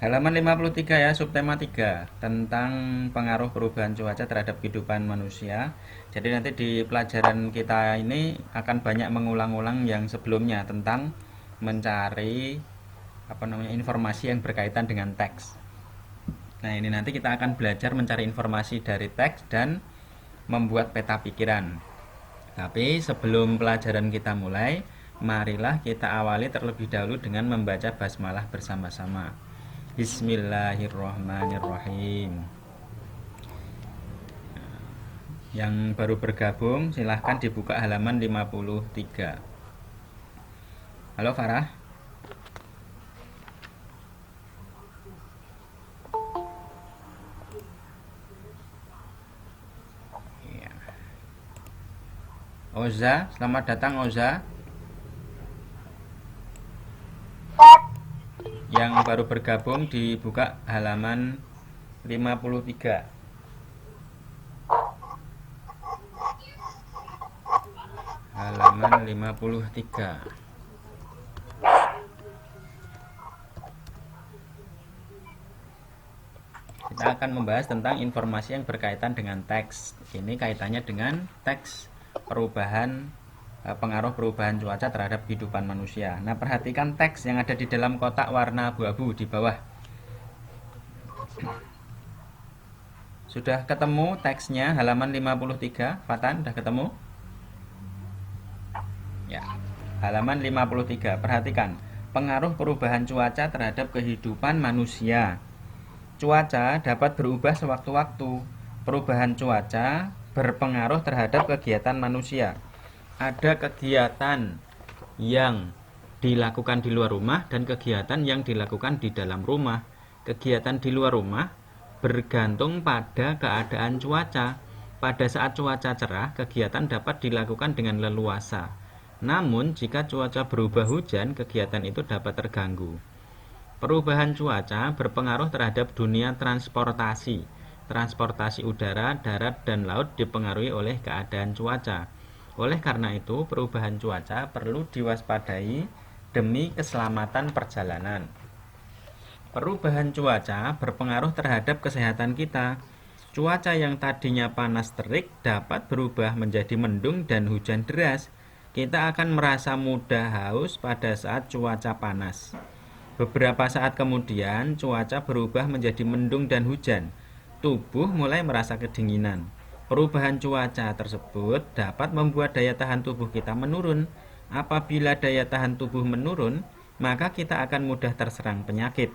Halaman 53 ya, subtema 3 tentang pengaruh perubahan cuaca terhadap kehidupan manusia. Jadi nanti di pelajaran kita ini akan banyak mengulang-ulang yang sebelumnya tentang mencari informasi yang berkaitan dengan teks. Nah, ini nanti kita akan belajar mencari informasi dari teks dan membuat peta pikiran. Tapi sebelum pelajaran kita mulai, marilah kita awali terlebih dahulu dengan membaca basmalah bersama-sama. Bismillahirrohmanirrohim. Yang baru bergabung silahkan dibuka halaman 53. Halo Farah. Iya. Oza, selamat datang Oza. Yang baru bergabung dibuka halaman 53. Halaman 53. Kita akan membahas tentang informasi yang berkaitan dengan teks. Ini kaitannya dengan teks pengaruh perubahan cuaca terhadap kehidupan manusia. Nah, perhatikan teks yang ada di dalam kotak warna abu-abu di bawah. Sudah ketemu teksnya halaman 53? Fatan, sudah ketemu? Ya. Halaman 53. Perhatikan, pengaruh perubahan cuaca terhadap kehidupan manusia. Cuaca dapat berubah sewaktu-waktu. Perubahan cuaca berpengaruh terhadap kegiatan manusia. Ada kegiatan yang dilakukan di luar rumah dan kegiatan yang dilakukan di dalam rumah. Kegiatan di luar rumah bergantung pada keadaan cuaca. Pada saat cuaca cerah, kegiatan dapat dilakukan dengan leluasa. Namun, jika cuaca berubah hujan, kegiatan itu dapat terganggu. Perubahan cuaca berpengaruh terhadap dunia transportasi. Transportasi udara, darat, dan laut dipengaruhi oleh keadaan cuaca. Oleh karena itu, perubahan cuaca perlu diwaspadai demi keselamatan perjalanan. Perubahan cuaca berpengaruh terhadap kesehatan kita. Cuaca yang tadinya panas terik dapat berubah menjadi mendung dan hujan deras. Kita akan merasa mudah haus pada saat cuaca panas. Beberapa saat kemudian, cuaca berubah menjadi mendung dan hujan. Tubuh mulai merasa kedinginan. Perubahan cuaca tersebut dapat membuat daya tahan tubuh kita menurun. Apabila daya tahan tubuh menurun, maka kita akan mudah terserang penyakit.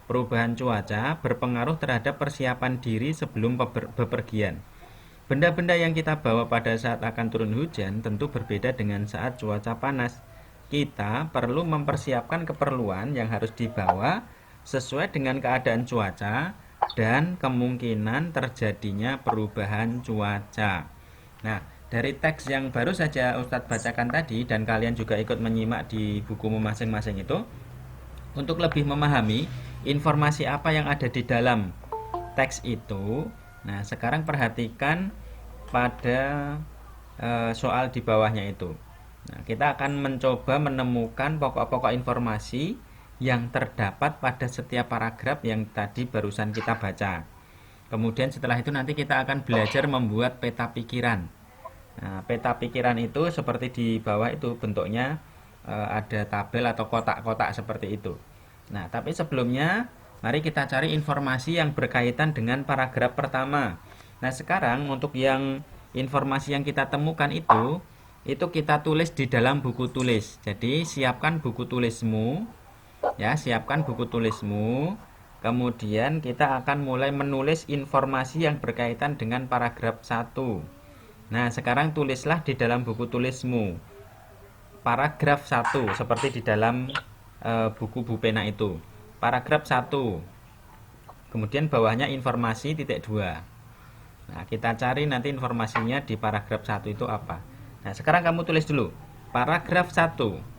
Perubahan cuaca berpengaruh terhadap persiapan diri sebelum bepergian. Benda-benda yang kita bawa pada saat akan turun hujan tentu berbeda dengan saat cuaca panas. Kita perlu mempersiapkan keperluan yang harus dibawa sesuai dengan keadaan cuaca dan kemungkinan terjadinya perubahan cuaca. Nah, dari teks yang baru saja Ustadz bacakan tadi dan kalian juga ikut menyimak di bukumu masing-masing itu, untuk lebih memahami informasi apa yang ada di dalam teks itu, nah sekarang perhatikan pada soal di bawahnya itu. Nah, kita akan mencoba menemukan pokok-pokok informasi yang terdapat pada setiap paragraf yang tadi barusan kita baca. Kemudian setelah itu nanti kita akan belajar membuat peta pikiran. Nah, peta pikiran itu seperti di bawah itu bentuknya ada tabel atau kotak-kotak seperti itu. Nah, tapi sebelumnya mari kita cari informasi yang berkaitan dengan paragraf pertama. Nah, sekarang untuk yang informasi yang kita temukan itu kita tulis di dalam buku tulis. Jadi, siapkan buku tulismu. Ya, siapkan buku tulismu. Kemudian kita akan mulai menulis informasi yang berkaitan dengan paragraf 1. Nah, sekarang tulislah di dalam buku tulismu paragraf 1 seperti di dalam buku Bupena itu. Paragraf 1. Kemudian bawahnya informasi titik 2. Nah, kita cari nanti informasinya di paragraf 1 itu apa. Nah, sekarang kamu tulis dulu. Paragraf 1.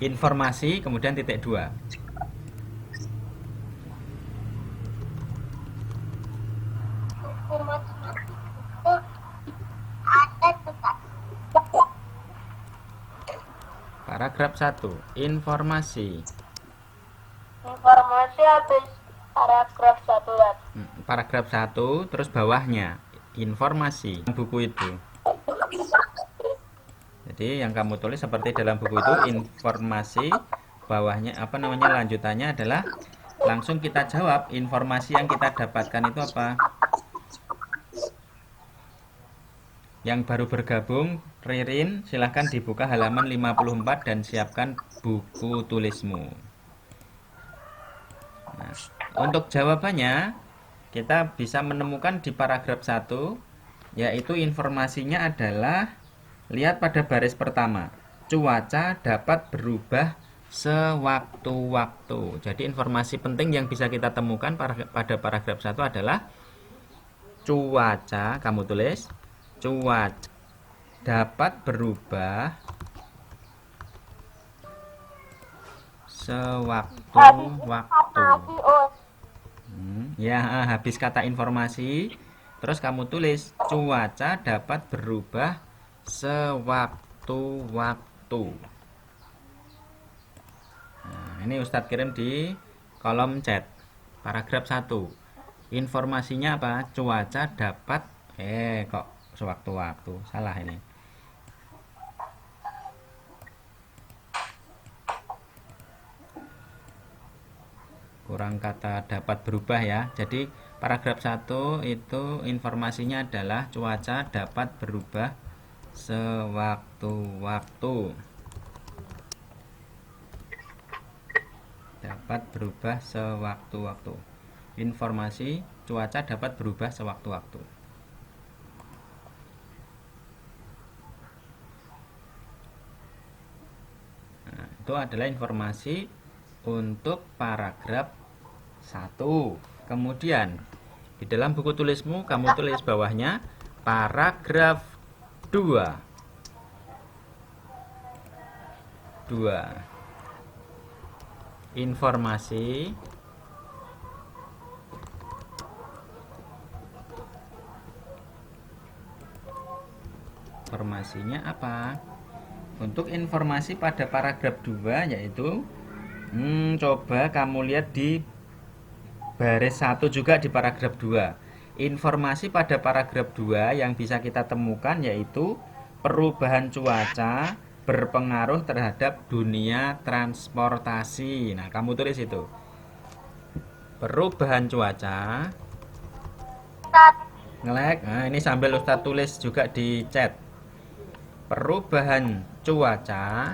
Informasi kemudian titik 2. Paragraf 1. Informasi. Informasi habis paragraf 1 Web. Paragraf 1 terus bawahnya informasi buku itu. Jadi yang kamu tulis seperti dalam buku itu informasi, bawahnya lanjutannya adalah langsung kita jawab informasi yang kita dapatkan itu apa. Yang baru bergabung, Ririn, silahkan dibuka halaman 54 dan siapkan buku tulismu. Nah, untuk jawabannya kita bisa menemukan di paragraf 1, yaitu informasinya adalah, lihat pada baris pertama, cuaca dapat berubah sewaktu-waktu. Jadi informasi penting yang bisa kita temukan pada paragraf 1 adalah cuaca, kamu tulis, cuaca dapat berubah sewaktu-waktu. Ya, habis kata informasi, terus kamu tulis cuaca dapat berubah sewaktu-waktu. Nah, ini Ustadz kirim di kolom chat. Paragraf 1. Informasinya apa? Cuaca dapat kok sewaktu-waktu. Salah ini. Kurang kata dapat berubah ya. Jadi paragraf 1 itu informasinya adalah cuaca dapat berubah sewaktu-waktu. Dapat berubah sewaktu-waktu. Informasi cuaca dapat berubah sewaktu-waktu. Nah, itu adalah informasi untuk paragraf 1. Kemudian di dalam buku tulismu kamu tulis bawahnya paragraf 2. Informasinya apa? Untuk informasi pada paragraf 2 yaitu coba kamu lihat di baris 1 juga di paragraf 2. Informasi pada paragraf 2 yang bisa kita temukan yaitu perubahan cuaca berpengaruh terhadap dunia transportasi. Nah, kamu tulis itu. Perubahan cuaca. Ngelek. Nah, ini sambil Ustadz tulis juga di chat. Perubahan cuaca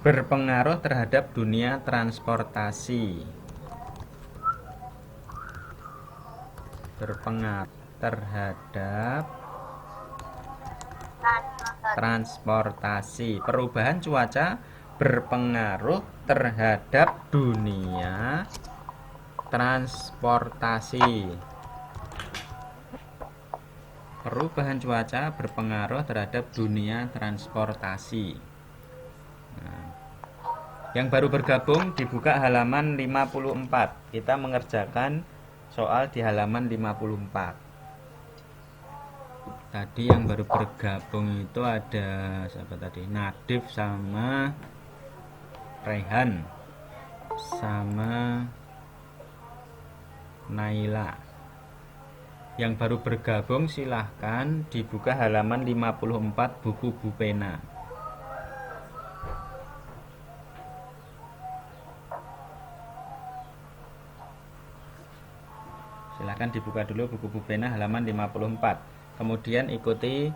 berpengaruh terhadap dunia transportasi. Berpengaruh terhadap transportasi. Perubahan cuaca berpengaruh terhadap dunia transportasi. Perubahan cuaca berpengaruh terhadap dunia transportasi. Nah, yang baru bergabung dibuka halaman 54. Kita mengerjakan soal di halaman 54. Tadi yang baru bergabung itu ada siapa tadi? Nadif sama Rehan sama Naila. Yang baru bergabung silahkan dibuka halaman 54 buku Bu Pena. Silahkan dibuka dulu buku Bu Pena halaman 54. Kemudian ikuti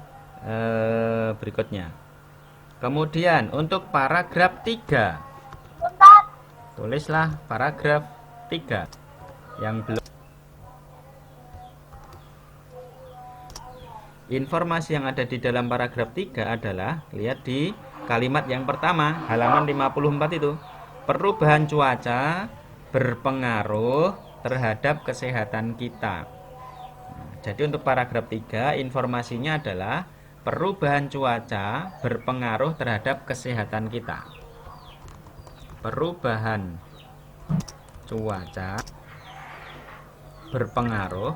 berikutnya. Kemudian untuk paragraf 3, tulislah paragraf 3 yang belum. Informasi yang ada di dalam paragraf 3 adalah, lihat di kalimat yang pertama, halaman 54 itu. Perubahan cuaca berpengaruh terhadap kesehatan kita. Nah, jadi untuk paragraf 3, informasinya adalah perubahan cuaca berpengaruh terhadap kesehatan kita. Perubahan cuaca berpengaruh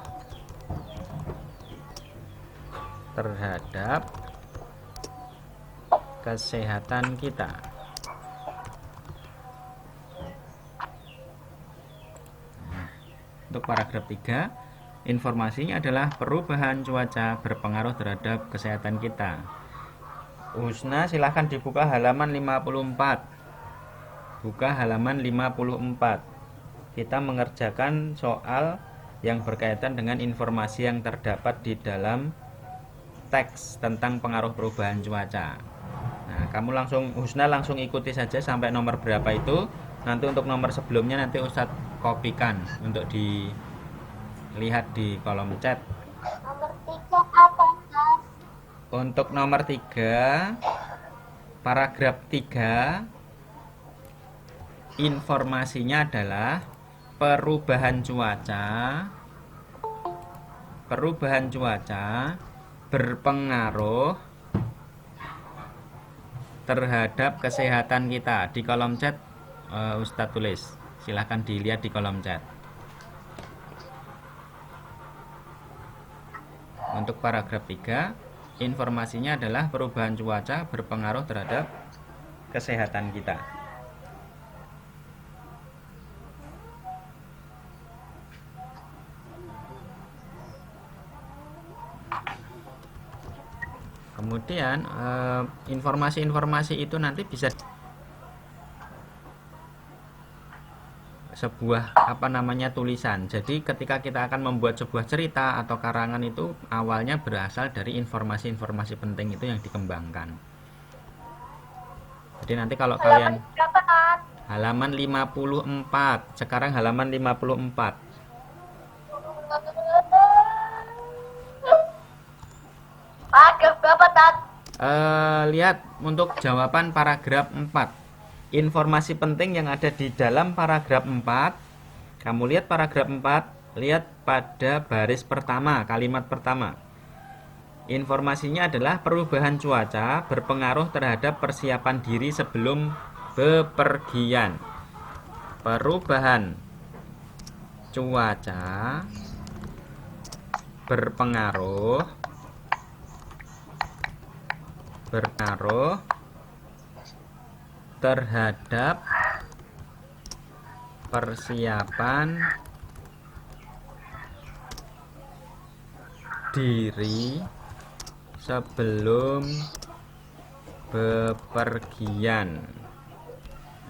terhadap kesehatan kita. Untuk paragraf 3, informasinya adalah perubahan cuaca berpengaruh terhadap kesehatan kita. Husna, silahkan dibuka halaman 54. Buka halaman 54. Kita mengerjakan soal yang berkaitan dengan informasi yang terdapat di dalam teks tentang pengaruh perubahan cuaca. Nah, kamu Husna langsung ikuti saja sampai nomor berapa itu. Nanti untuk nomor sebelumnya nanti Ustadz kopikan untuk dilihat di kolom chat. Nomor 3 apa, Ustaz? Untuk nomor 3, paragraf 3, informasinya adalah perubahan cuaca berpengaruh terhadap kesehatan kita. Di kolom chat Ustadz tulis, silahkan dilihat di kolom chat. Untuk paragraf 3, informasinya adalah perubahan cuaca berpengaruh terhadap kesehatan kita. Kemudian informasi-informasi itu nanti bisa sebuah tulisan. Jadi ketika kita akan membuat sebuah cerita atau karangan itu awalnya berasal dari informasi-informasi penting itu yang dikembangkan. Jadi nanti kalau kalian halaman 54, sekarang halaman 54. Paragraf berapa, Tat? Lihat untuk jawaban paragraf 4. Informasi penting yang ada di dalam paragraf 4. Kamu lihat paragraf 4, lihat pada baris pertama, kalimat pertama. Informasinya adalah perubahan cuaca berpengaruh terhadap persiapan diri sebelum bepergian. Perubahan cuaca berpengaruh terhadap persiapan diri sebelum bepergian.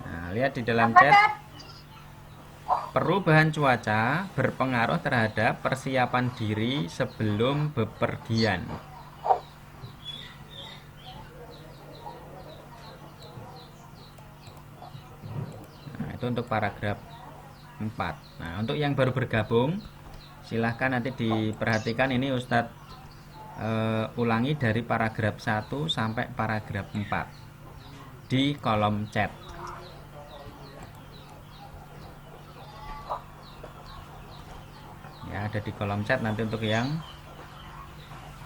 Nah, lihat di dalam chat. Perubahan cuaca berpengaruh terhadap persiapan diri sebelum bepergian. Untuk paragraf 4. Nah, untuk yang baru bergabung silahkan nanti diperhatikan, ini Ustadz ulangi dari paragraf 1 sampai paragraf 4 di kolom chat. Ya, ada di kolom chat. Nanti untuk yang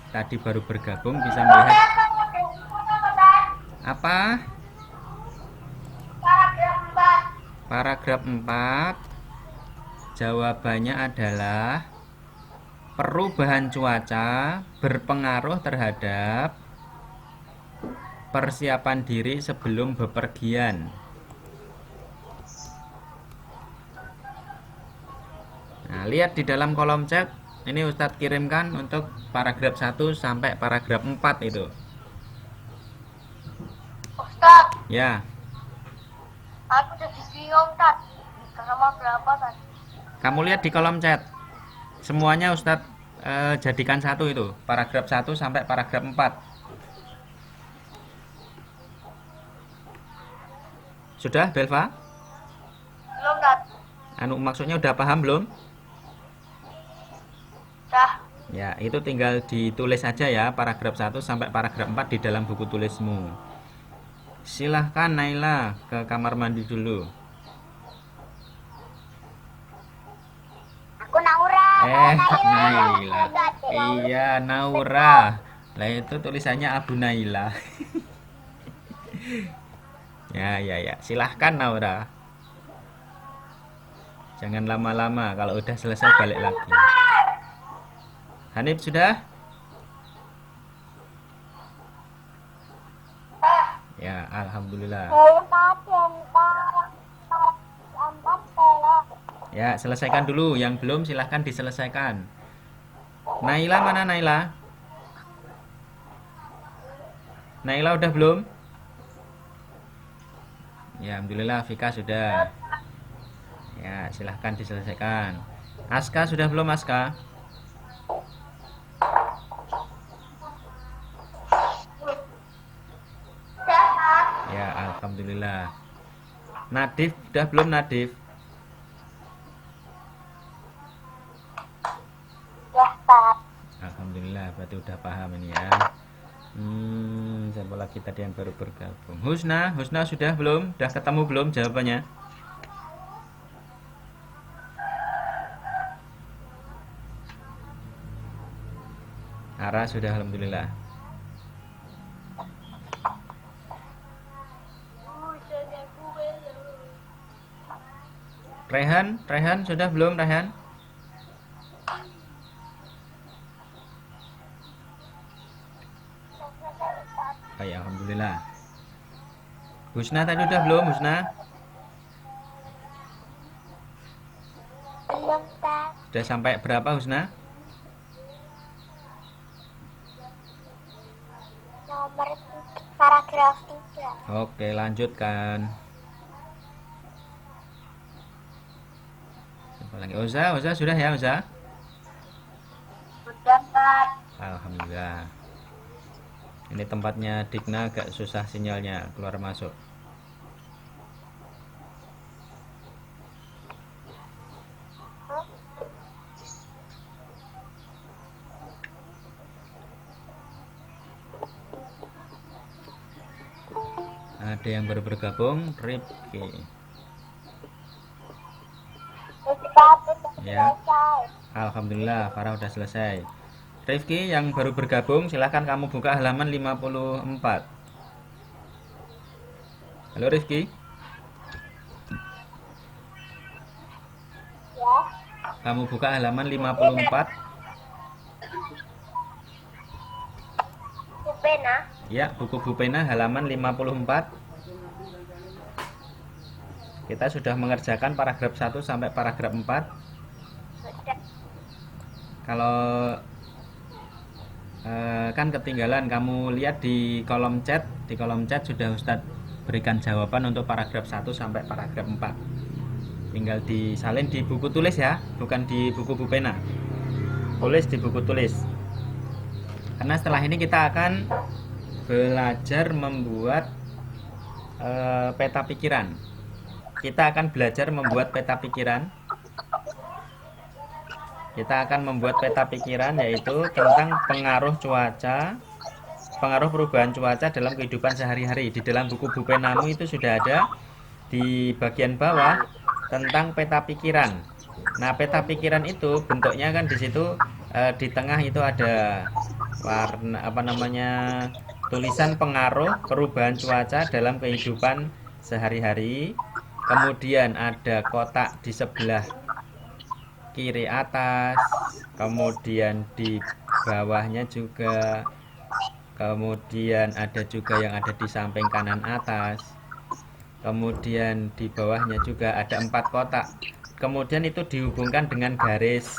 tadi baru bergabung bisa melihat apa? Paragraf 4, jawabannya adalah perubahan cuaca berpengaruh terhadap persiapan diri sebelum bepergian. Nah, lihat di dalam kolom chat, ini Ustadz kirimkan untuk paragraf 1 sampai paragraf 4 itu. Ustadz, Ya. aku jadi bingung, Tat. Nomor berapa, Tat? Kamu lihat di kolom chat. Semuanya Ustadz jadikan satu itu, paragraf 1 sampai paragraf 4. Sudah, Belva? Belum, Tat. Maksudnya udah paham belum? Dah. Ya, itu tinggal ditulis saja ya, paragraf 1 sampai paragraf 4 di dalam buku tulismu. Silahkan Naila ke kamar mandi dulu. Aku Naura. Naila. Iya, Naura. Lah itu tulisannya Abu Naila. Ya. Silahkan Naura. Jangan lama-lama, kalau udah selesai balik lagi. Hanif sudah? Ya, alhamdulillah. Ya, selesaikan dulu. Yang belum silahkan diselesaikan. Naila mana Naila? Naila udah belum? Ya, alhamdulillah Vika sudah. Ya, silahkan diselesaikan. Aska sudah belum Aska? Ya, alhamdulillah. Nadif udah belum Nadif? Ya, Pak. Alhamdulillah, berarti udah paham ini ya. Siapa lagi tadi yang baru bergabung? Husna, Husna sudah belum? Udah ketemu belum jawabannya? Ara sudah alhamdulillah. Rehan, Rehan sudah belum Rehan? Oh ya, alhamdulillah. Husna tadi udah belum Husna? Belum, Pak. Sudah sampai berapa Husna? Nomor paragraf 3. Oke, lanjutkan. Siapa lagi? Oza, Oza sudah ya Oza? Sudah, Pak. Alhamdulillah. Ini tempatnya Digna agak susah sinyalnya keluar masuk. Ada yang baru bergabung, Ripki. Ya. Alhamdulillah, Farah udah selesai. Rifki yang baru bergabung, silahkan kamu buka halaman 54. Halo Rifki. Ya. Kamu buka halaman 54. Bupena. Ya, buku Bupena halaman 54. Kita sudah mengerjakan paragraf 1 sampai paragraf 4. Sudah. Kalau kan ketinggalan, kamu lihat di kolom chat sudah Ustadz berikan jawaban untuk paragraf 1 sampai paragraf 4. Tinggal disalin di buku tulis ya, bukan di buku Bupena. Tulis di buku tulis. Karena setelah ini kita akan belajar membuat peta pikiran. Kita akan belajar membuat peta pikiran. Kita akan membuat peta pikiran yaitu tentang pengaruh cuaca, pengaruh perubahan cuaca dalam kehidupan sehari-hari. Di dalam buku Bupenamu itu sudah ada di bagian bawah tentang peta pikiran. Nah, peta pikiran itu bentuknya kan di situ di tengah itu ada warna tulisan pengaruh perubahan cuaca dalam kehidupan sehari-hari. Kemudian ada kotak di sebelah kiri atas, kemudian di bawahnya juga, kemudian ada juga yang ada di samping kanan atas, kemudian di bawahnya juga ada 4 kotak. Kemudian itu dihubungkan dengan garis,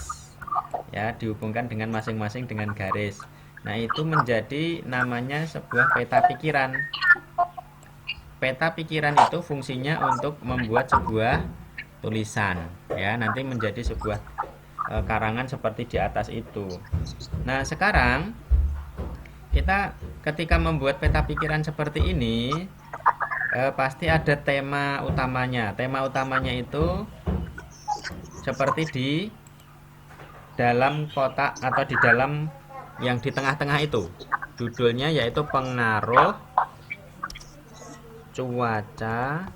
ya, dihubungkan dengan masing-masing dengan garis. Nah, itu menjadi namanya sebuah peta pikiran. Peta pikiran itu fungsinya untuk membuat sebuah tulisan, ya, nanti menjadi sebuah karangan seperti di atas itu. Nah, sekarang kita ketika membuat peta pikiran seperti ini pasti ada tema utamanya. Tema utamanya itu seperti di dalam kotak atau di dalam yang di tengah-tengah itu. Judulnya yaitu pengaruh cuaca,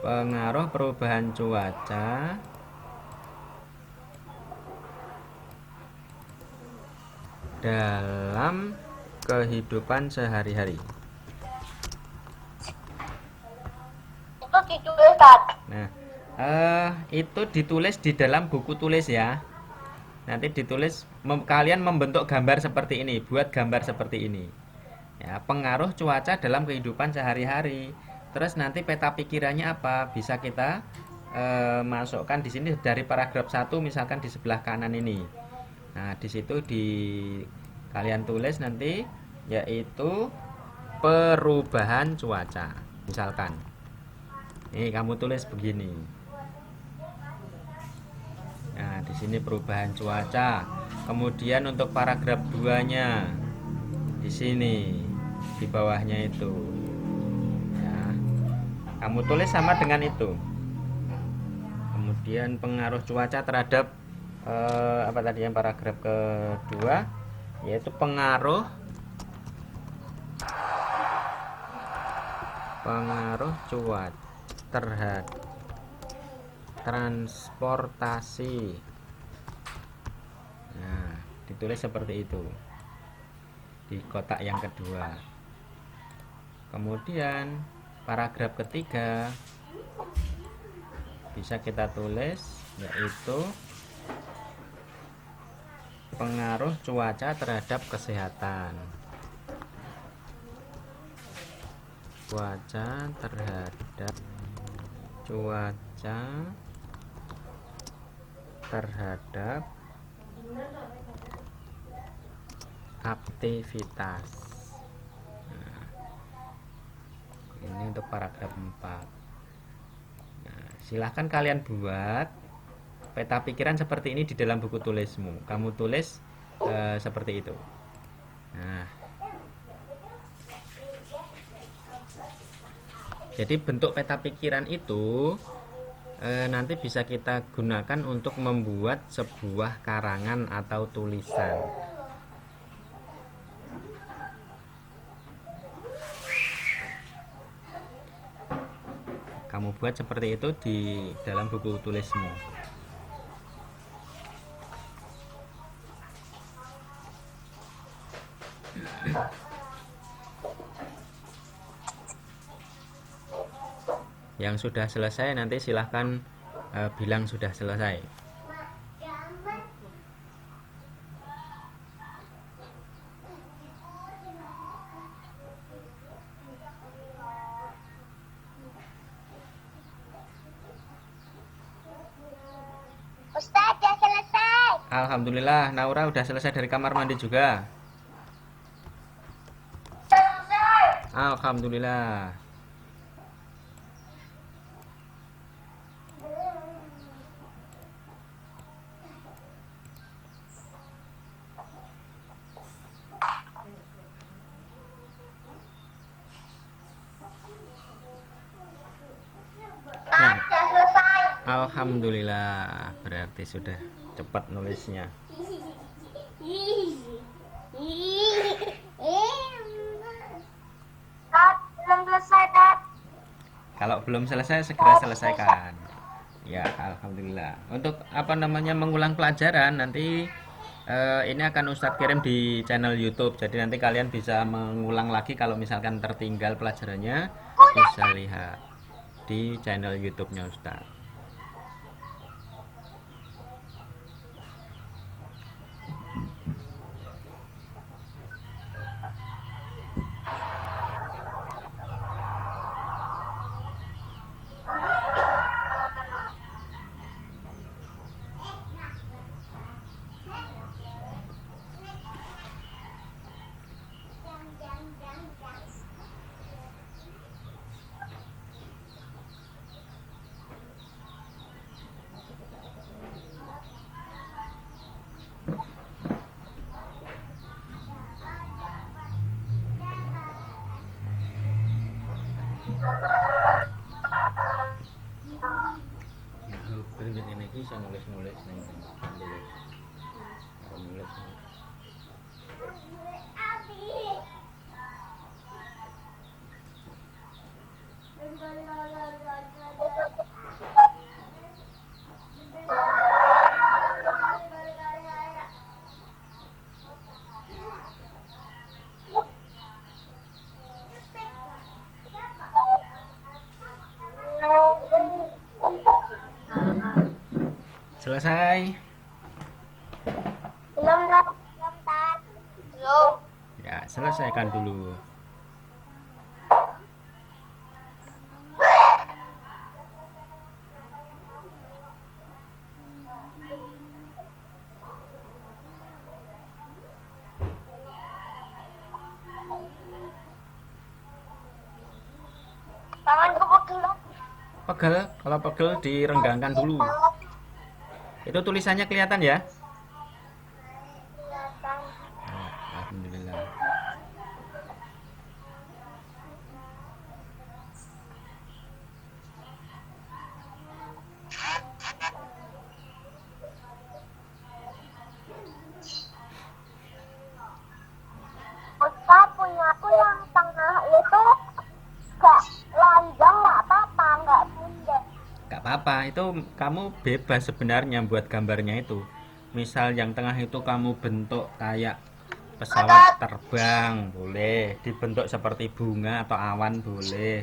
pengaruh perubahan cuaca dalam kehidupan sehari-hari. Itu ditulis, Pak. Nah, itu ditulis di dalam buku tulis ya. Nanti ditulis, kalian membentuk gambar seperti ini, buat gambar seperti ini. Ya, pengaruh cuaca dalam kehidupan sehari-hari. Terus nanti peta pikirannya apa? Bisa kita masukkan di sini dari paragraf 1 misalkan di sebelah kanan ini. Nah, di situ kalian tulis nanti yaitu perubahan cuaca. Misalkan. Ini kamu tulis begini. Nah, di sini perubahan cuaca. Kemudian untuk paragraf 2-nya di sini di bawahnya itu. Ya. Kamu tulis sama dengan itu. Kemudian pengaruh cuaca terhadap apa tadi yang paragraf kedua, yaitu pengaruh cuaca terhadap transportasi. Nah, ditulis seperti itu di kotak yang kedua. Kemudian paragraf ketiga bisa kita tulis yaitu pengaruh cuaca terhadap kesehatan. Cuaca terhadap aktivitas. Nah, ini untuk paragraf 4. Nah, silahkan kalian buat peta pikiran seperti ini di dalam buku tulismu. Kamu tulis seperti itu. Nah, jadi bentuk peta pikiran itu nanti bisa kita gunakan untuk membuat sebuah karangan atau tulisan. Kamu buat seperti itu di dalam buku tulismu. Yang sudah selesai nanti silahkan bilang sudah selesai. Ustaz, ya selesai. Alhamdulillah, Naura udah selesai dari kamar mandi juga. Selesai. Alhamdulillah. Ustaz, ya selesai. Alhamdulillah, berarti sudah cepat nulisnya. Ustaz, belum selesai, Dad. Kalau belum selesai segera selesaikan. Ya, alhamdulillah. Untuk mengulang pelajaran nanti ini akan Ustadz kirim di channel YouTube. Jadi nanti kalian bisa mengulang lagi kalau misalkan tertinggal pelajarannya, bisa lihat di channel YouTube-nya Ustadz. Ini bisa nulis-nulis nih. Nulis. Selesai? Belum, Dad. Belum, Dad. Belum. Ya, selesaikan dulu. pegel lagi. Pegel, kalau pegel direnggangkan dulu. Itu tulisannya kelihatan ya? Kelihatan. Oh, alhamdulillah. Ustaz, punya aku yang tengah itu gak lonjong, gak apa-apa, gak bundar. Gak apa-apa, itu kamu bebas sebenarnya buat gambarnya itu. Misal yang tengah itu kamu bentuk kayak pesawat terbang, boleh. Dibentuk seperti bunga atau awan, boleh.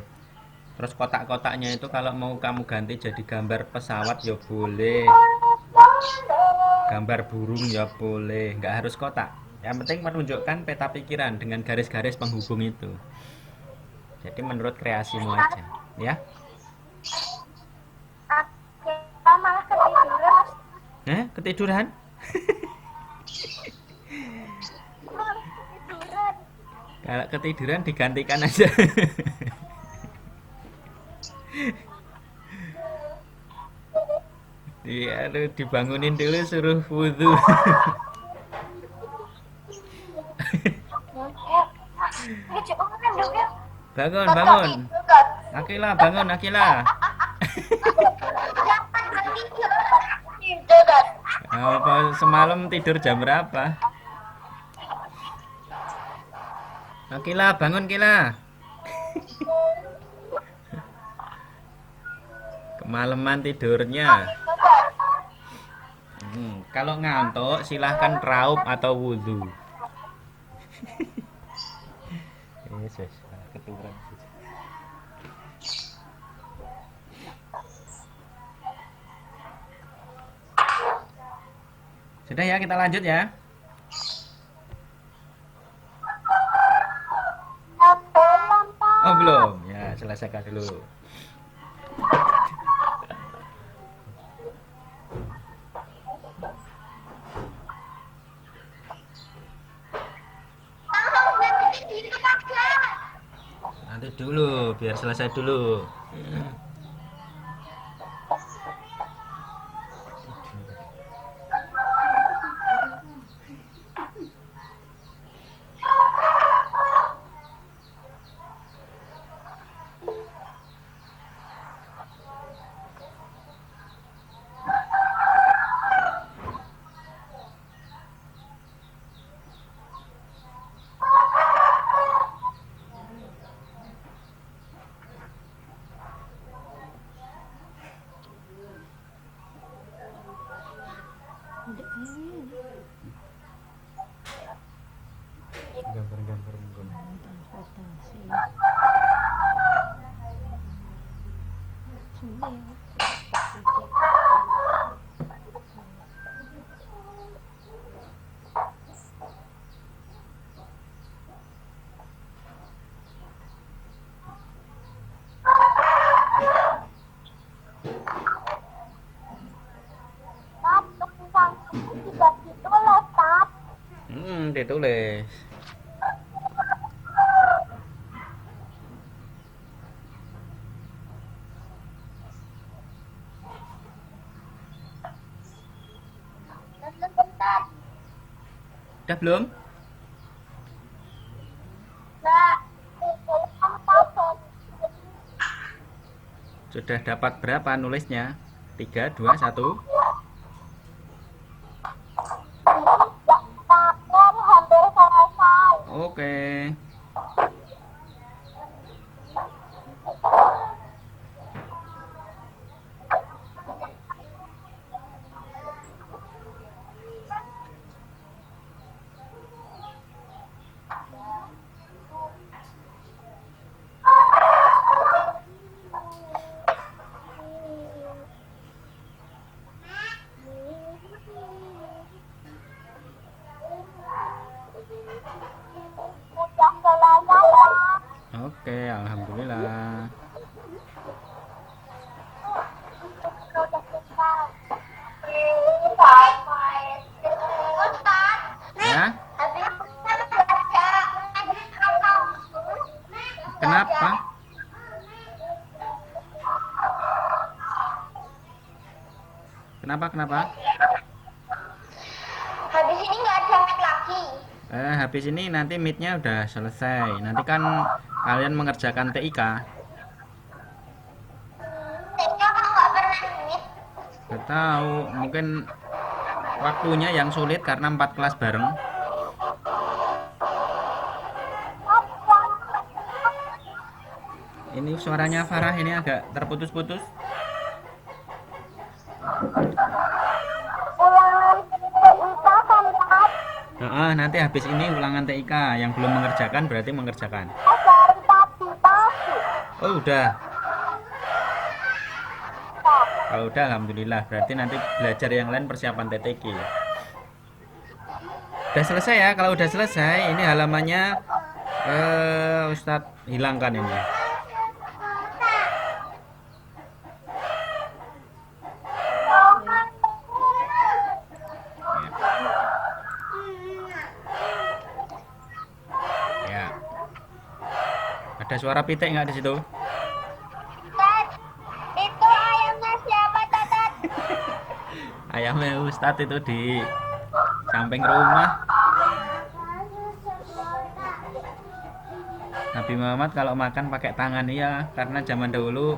Terus kotak-kotaknya itu kalau mau kamu ganti jadi gambar pesawat ya boleh. Gambar burung ya boleh. Nggak harus kotak. Yang penting menunjukkan peta pikiran dengan garis-garis penghubung itu. Jadi menurut kreasimu aja, ya. Kita malah ketiduran. Ketiduran? Malah ketiduran. Kalau ketiduran digantikan aja. Aduh, dibangunin dulu suruh wudhu. Lucu banget juga. Bangun, bangun. Akila, bangun, Akila. Jangan ketiduran. Apa semalam tidur jam berapa? Akila, bangun, Kila. Kemalaman tidurnya. Kalau ngantuk silahkan raup atau wudhu. Yesus, keturun. Sudah ya, kita lanjut ya. Oh belum, ya selesaikan dulu. Nanti dulu, biar selesai dulu. Gambar-gambar Tidak ditulis, Tat. ditulis. Bentar. Udah belum? Nah, Sudah dapat berapa nulisnya? 3, 2, 1. hampir selesai. Oke. Kenapa? Habis ini nggak ada meet lagi. Habis ini nanti meetnya udah selesai. Nanti kan kalian mengerjakan TIK. Kayaknya aku nggak pernah meet. Gak tahu, mungkin waktunya yang sulit karena 4 kelas bareng. Ini suaranya Farah ini agak terputus-putus. Ulangan TIK kan Nanti habis ini ulangan TIK. Yang belum mengerjakan berarti mengerjakan. dari tadi. Oh udah. Kalau udah alhamdulillah. Berarti nanti belajar yang lain persiapan TTK. Udah selesai ya. Kalau udah selesai, ini halamannya Ustadz hilangkan ini. Ya. Ada suara pitik nggak di situ? Tat, itu ayamnya siapa, Tatat? Ayamnya Ustadz itu di samping rumah. Nabi Muhammad kalau makan pakai tangan iya, karena zaman dahulu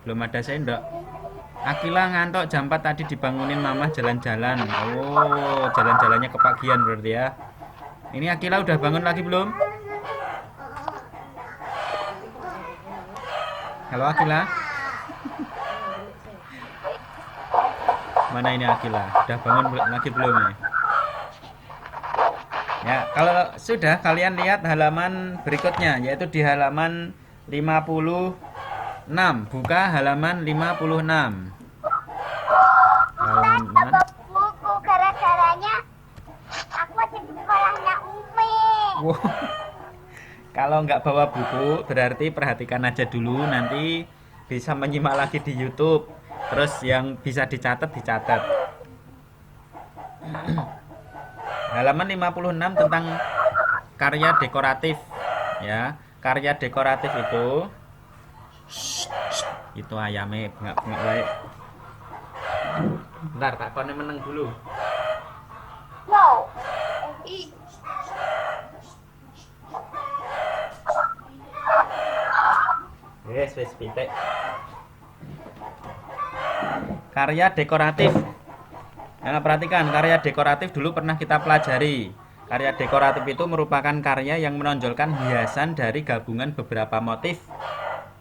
belum ada sendok. Akila ngantuk jam 4 tadi dibangunin mama jalan-jalan. Oh, jalan-jalannya kepagian berarti ya. Ini Akila udah bangun lagi belum? Halo Akila. Mana ini Akila? Udah bangun lagi belum nih? Ya, kalau sudah kalian lihat halaman berikutnya, yaitu di halaman 56. Buka halaman 56. Halaman Buku gara-garanya aku masih di sekolahnya Umi. Wow. Kalau nggak bawa buku, berarti perhatikan aja dulu, nanti bisa menyimak lagi di YouTube. Terus yang bisa dicatat. Halaman 56 tentang karya dekoratif. Ya, karya dekoratif itu ayamnya bengak-bengak baik. Bentar, tak kone meneng dulu. No. Wes pitik. Karya dekoratif. Nah, perhatikan, karya dekoratif dulu pernah kita pelajari. Karya dekoratif itu merupakan karya yang menonjolkan hiasan dari gabungan beberapa motif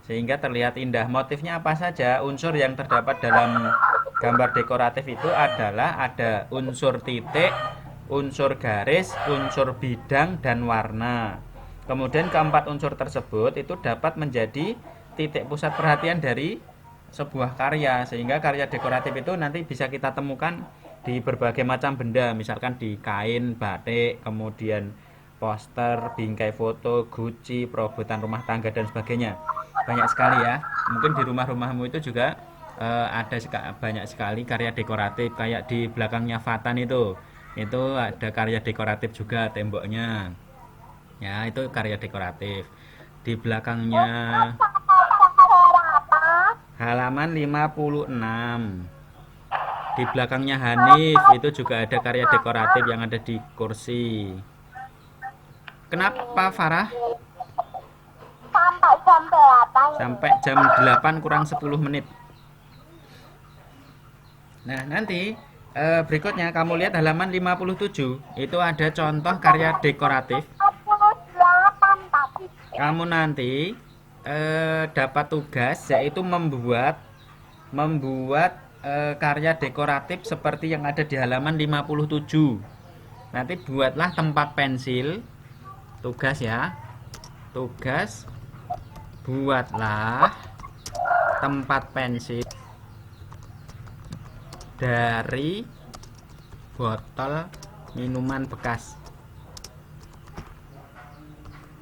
sehingga terlihat indah. Motifnya apa saja? Unsur yang terdapat dalam gambar dekoratif itu adalah ada unsur titik, unsur garis, unsur bidang, dan warna. Kemudian keempat unsur tersebut itu dapat menjadi titik pusat perhatian dari sebuah karya, sehingga karya dekoratif itu nanti bisa kita temukan di berbagai macam benda, misalkan di kain, batik, kemudian poster, bingkai foto, guci, perabotan rumah tangga, dan sebagainya. Banyak sekali ya. Mungkin di rumah-rumahmu itu juga ada banyak sekali karya dekoratif. Kayak di belakangnya Fatan itu ada karya dekoratif juga, temboknya. Ya, itu karya dekoratif. Di belakangnya halaman 56. Di belakangnya Hanif itu juga ada karya dekoratif yang ada di kursi. Kenapa Farah? Sampai jam berapa? Sampai jam 8 kurang 10 menit. Nah, nanti berikutnya kamu lihat halaman 57. Itu ada contoh karya dekoratif. 48 tadi. Kamu nanti dapat tugas yaitu membuat karya dekoratif seperti yang ada di halaman 57. Nanti buatlah tempat pensil. Tugas ya. Tugas buatlah tempat pensil dari botol minuman bekas.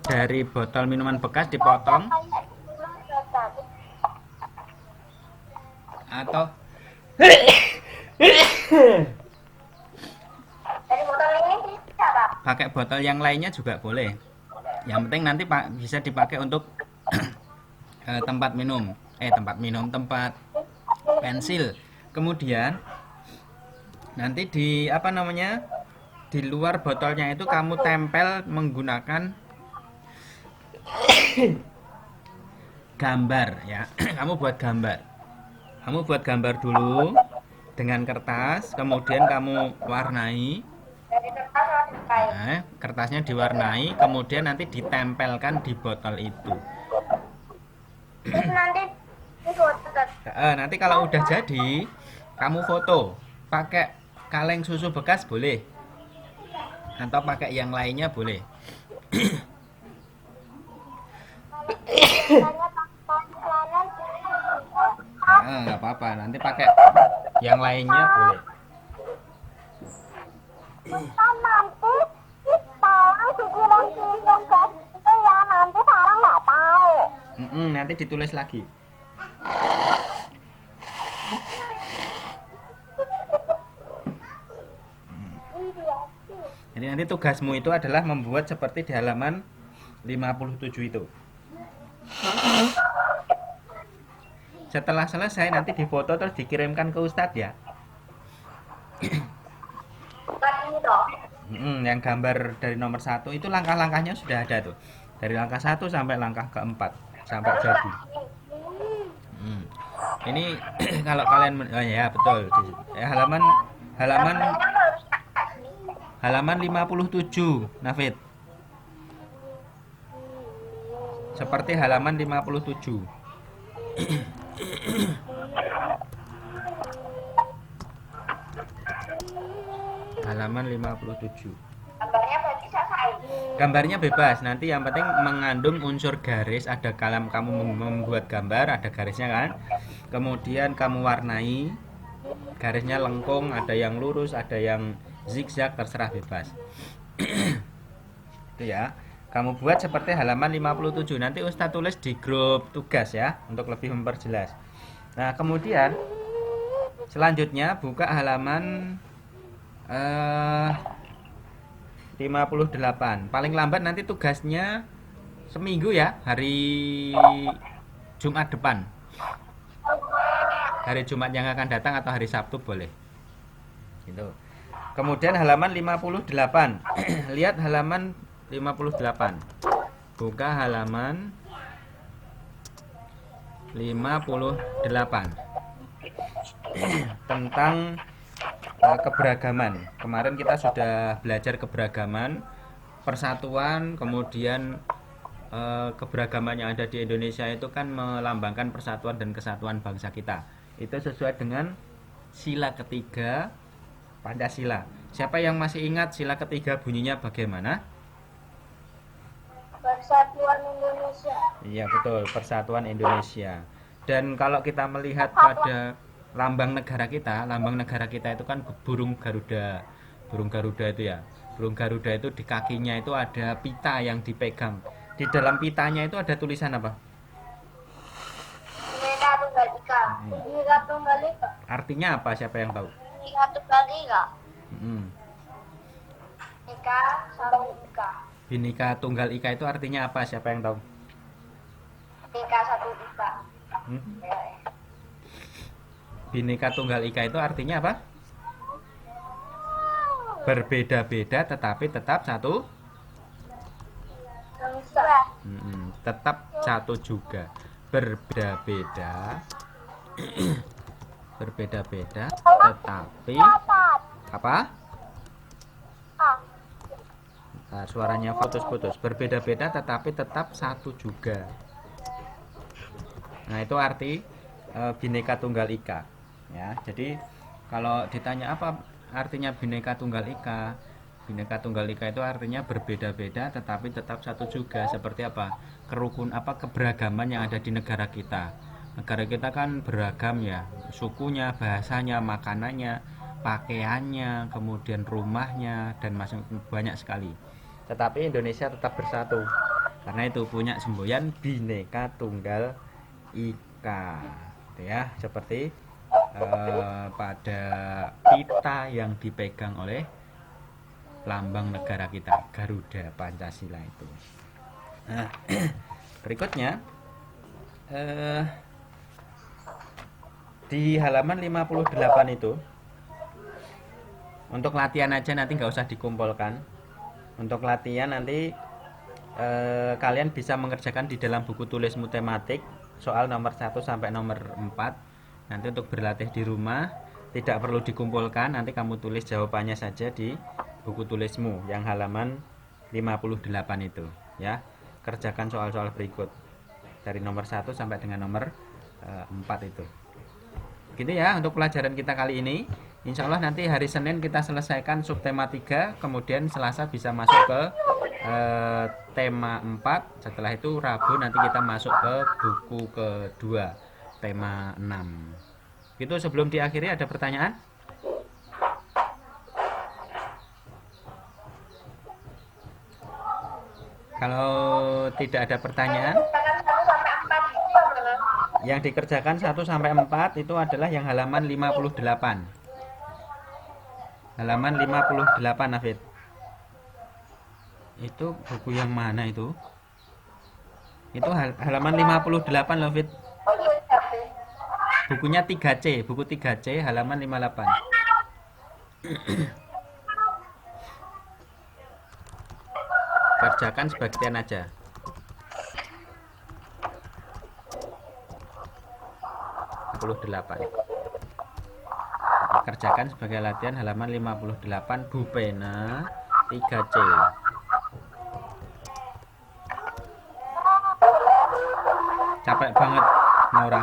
Dari botol minuman bekas dipotong atau Dari botol ini bisa, Pak? pakai botol yang lainnya juga boleh. Yang penting nanti bisa dipakai untuk tempat pensil. Kemudian nanti di apa namanya, di luar botolnya itu kamu tempel menggunakan gambar ya. Kamu buat gambar dulu dengan kertas, kemudian kamu warnai. Dari kertas atau dari kain? Nah, kertasnya diwarnai, kemudian nanti ditempelkan di botol itu. Terus nanti difoto. Nanti kalau udah jadi, kamu foto pakai kaleng susu bekas boleh, atau pakai yang lainnya boleh. Nggak apa-apa, nanti pakai yang lainnya boleh. Kan nanti tolong dikirim tugas itu ya, nanti Sarah nggak tahu. Nanti ditulis lagi. Jadi nanti tugasmu itu adalah membuat seperti di halaman 57 itu. Setelah selesai nanti difoto terus dikirimkan ke Ustadz ya. Bukan ini toh. Yang gambar dari nomor 1 itu langkah-langkahnya sudah ada tuh. Dari langkah 1 sampai langkah keempat sampai jadi. Ini kalau kalian ya betul. Ya, halaman 57, Nafid. Seperti halaman 57. Halaman 57. Gambarnya berarti selesai. Gambarnya bebas, nanti yang penting mengandung unsur garis, ada kamu membuat gambar, ada garisnya kan. Kemudian kamu warnai, garisnya lengkung, ada yang lurus, ada yang zigzag, terserah bebas. Itu ya. Kamu buat seperti halaman 57. Nanti Ustadz tulis di grup tugas ya, untuk lebih memperjelas. Nah, kemudian selanjutnya buka halaman 58. Paling lambat nanti tugasnya seminggu ya, hari Jumat depan. Hari Jumat yang akan datang atau hari Sabtu boleh. Gitu. Kemudian halaman 58. Lihat halaman 58. Buka halaman 58. Tentang keberagaman. Kemarin kita sudah belajar keberagaman, persatuan, kemudian keberagaman yang ada di Indonesia itu kan melambangkan persatuan dan kesatuan bangsa kita. Itu sesuai dengan sila ketiga Pancasila. Siapa yang masih ingat sila ketiga bunyinya bagaimana? Persatuan Indonesia. Iya betul, Persatuan Indonesia. Dan kalau kita melihat pada lambang negara kita itu kan burung Garuda. Burung Garuda itu ya. Burung Garuda itu di kakinya itu ada pita yang dipegang. Di dalam pitanya itu ada tulisan apa? Bhinneka Tunggal Ika. Bhinneka Tunggal Ika. Artinya apa? Siapa yang tahu? Bhinneka Tunggal Ika. Hmm. Ika satu Ika. Bhinneka Tunggal Ika itu artinya apa? Siapa yang tahu? Bhinneka satu Ika. Bhinneka Tunggal Ika itu artinya apa? Berbeda-beda tetapi tetap satu. Tetap satu juga. Berbeda-beda. Berbeda-beda tetapi apa? Nah, suaranya putus-putus. Berbeda-beda tetapi tetap satu juga. Nah, itu arti Bhinneka Tunggal Ika. Ya, jadi kalau ditanya apa artinya Bhinneka Tunggal Ika? Bhinneka Tunggal Ika itu artinya berbeda-beda tetapi tetap satu juga. Seperti apa? Keberagaman yang ada di negara kita. Negara kita kan beragam ya, sukunya, bahasanya, makanannya, pakaiannya, kemudian rumahnya dan banyak sekali. Tetapi Indonesia tetap bersatu. Karena itu punya semboyan Bhinneka Tunggal Ika. Gitu ya, seperti pada pita yang dipegang oleh lambang negara kita, Garuda Pancasila itu. Nah, berikutnya Di halaman 58 itu, untuk latihan aja, nanti nggak usah dikumpulkan. Untuk latihan nanti kalian bisa mengerjakan di dalam buku tulismu tematik soal nomor 1 sampai nomor 4. Nanti untuk berlatih di rumah tidak perlu dikumpulkan, nanti kamu tulis jawabannya saja di buku tulismu yang halaman 58 itu ya. Kerjakan soal-soal berikut dari nomor 1 sampai dengan nomor 4 itu. Gitu ya untuk pelajaran kita kali ini. Insya Allah nanti hari Senin kita selesaikan subtema 3, kemudian Selasa bisa masuk ke tema 4. Setelah itu Rabu nanti kita masuk ke buku kedua, tema 6. Gitu, sebelum diakhiri ada pertanyaan? Kalau tidak ada pertanyaan, yang dikerjakan 1 sampai 4 itu adalah yang halaman 58. Halaman 58, Nafid. Itu buku yang mana itu? Itu halaman 58, Nafid. Bukunya 3C, buku 3C halaman 58. Kerjakan sebagian aja. Kerjakan sebagai latihan halaman 58 Bu Pena 3C. Capek banget Maura.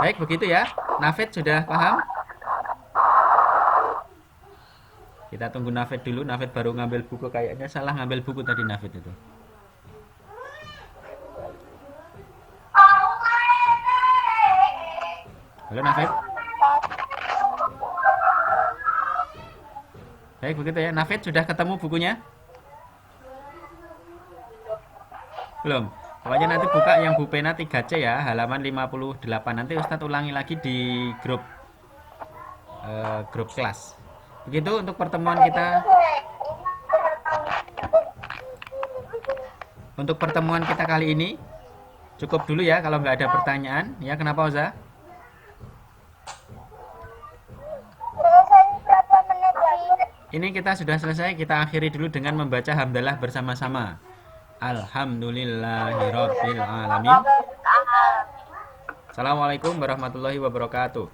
Baik, begitu ya. Nafid sudah paham? Kita tunggu Nafid dulu. Nafid baru ngambil buku, kayaknya salah ngambil buku tadi Nafid itu. Halo Nafid. Baik, begitu ya. Nafid sudah ketemu bukunya? Belum. Pokoknya nanti buka yang Bu Pena 3C ya, halaman 58. Nanti Ustadz ulangi lagi di grup kelas. Begitu untuk pertemuan kita. Untuk pertemuan kita kali ini cukup dulu ya, kalau nggak ada pertanyaan. Ya, kenapa Oza? Ini kita sudah selesai, kita akhiri dulu dengan membaca hamdalah bersama-sama. Alhamdulillahirabbil alamin. Assalamualaikum warahmatullahi wabarakatuh.